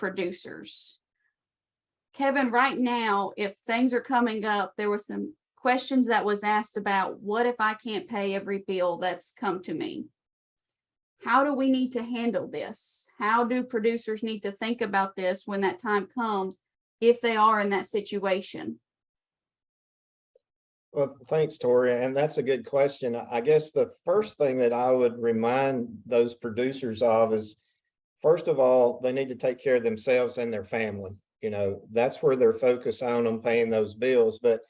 producers. Kevin, right now, if things are coming up, there were some questions that was asked about what if I can't pay every bill that's come to me? How do we need to handle this? How do producers need to think about this when that time comes, if they are in that situation? Well, thanks, Tori. And that's a good question. I guess the first thing that I would remind those producers of is, first of all, they need to take care of themselves and their family. You know, that's where they're focused on them paying those bills. But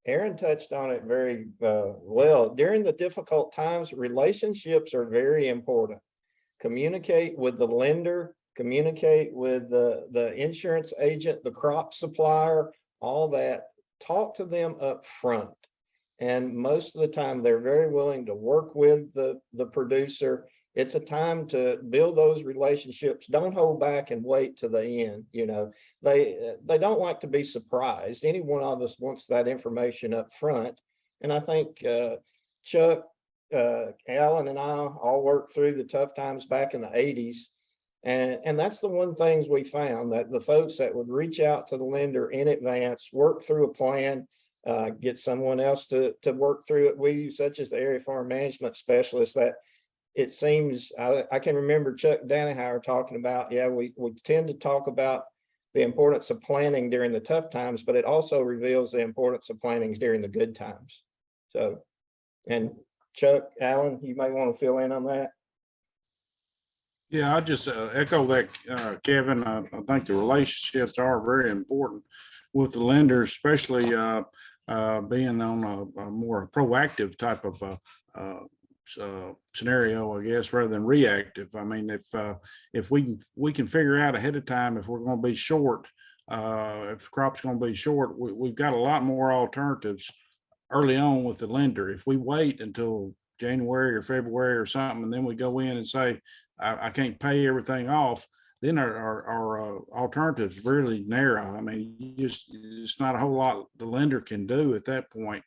Aaron touched on it very well. During the difficult times, relationships are very important. Communicate with the lender, communicate with the insurance agent, the crop supplier, all that. Talk to them up front. And most of the time, they're very willing to work with the producer. It's a time to build those relationships. Don't hold back and wait to the end. You know, they don't like to be surprised. Any one of us wants that information up front. And I think Chuck, Alan, and I all worked through the tough times back in the 80s. And that's the one things we found, that the folks that would reach out to the lender in advance, work through a plan, get someone else to work through it with you, such as the area farm management specialist, that it seems, I can remember Chuck Danaher talking about, yeah, we tend to talk about the importance of planning during the tough times, but it also reveals the importance of planning during the good times. So, and Chuck, Alan, you may want to fill in on that. Yeah, I just echo that, Kevin. I think the relationships are very important with the lender, especially being on a more proactive type of scenario, I guess, rather than reactive. I mean, if we can figure out ahead of time if we're going to be short, if the crop's going to be short, we've got a lot more alternatives early on with the lender. If we wait until January or February or something, and then we go in and say, I can't pay everything off, then our alternatives really narrow. I mean, it's not a whole lot the lender can do at that point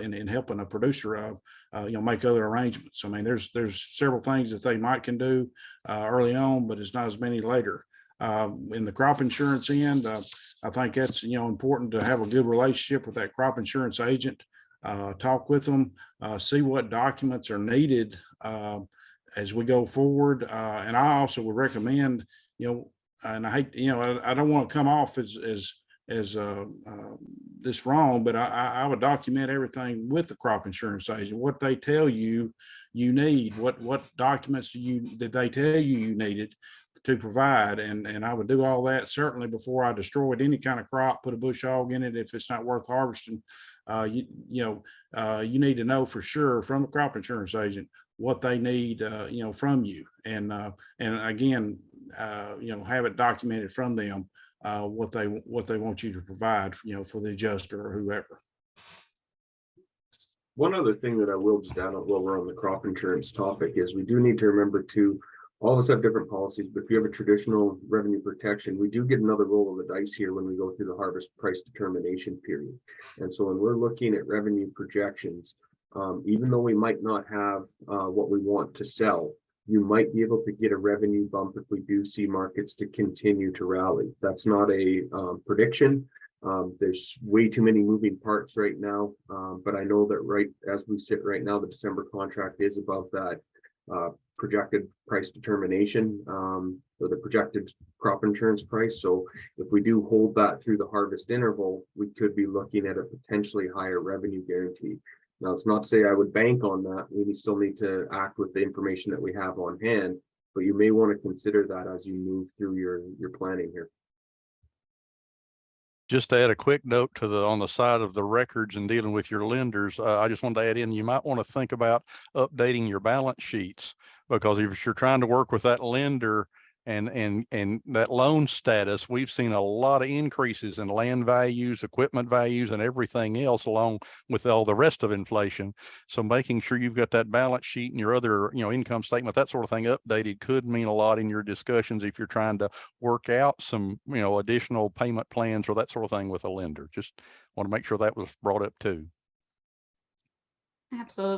in helping a producer, make other arrangements. I mean, there's several things that they might can do early on, but it's not as many later. In the crop insurance end, I think that's, important to have a good relationship with that crop insurance agent, talk with them, see what documents are needed as we go forward. And I also would recommend, and I hate, I don't want to come off as this wrong, but I would document everything with the crop insurance agent, what they tell you need, what documents did they tell you needed to provide, and I would do all that certainly before I destroyed any kind of crop, put a bush hog in it if it's not worth harvesting. You need to know for sure from the crop insurance agent what they need, from you, and again, have it documented from them, what they want you to provide, for the adjuster or whoever. One other thing that I will just add on while we're on the crop insurance topic is we do need to remember to, all of us have different policies, but if you have a traditional revenue protection, we do get another roll of the dice here when we go through the harvest price determination period. And so when we're looking at revenue projections, even though we might not have what we want to sell, you might be able to get a revenue bump if we do see markets to continue to rally. That's not a prediction. There's way too many moving parts right now, but I know that right as we sit right now, the December contract is above that projected price determination, or the projected crop insurance price. So if we do hold that through the harvest interval, we could be looking at a potentially higher revenue guarantee. Now, it's not to say I would bank on that. We still need to act with the information that we have on hand, but you may want to consider that as you move through your planning here. Just to add a quick note to on the side of the records and dealing with your lenders, I just wanted to add in, you might want to think about updating your balance sheets, because if you're trying to work with that lender and that loan status, we've seen a lot of increases in land values, equipment values, and everything else, along with all the rest of inflation. So making sure you've got that balance sheet and your other, income statement, that sort of thing updated could mean a lot in your discussions if you're trying to work out some, additional payment plans or that sort of thing with a lender. Just want to make sure that was brought up too. Absolutely.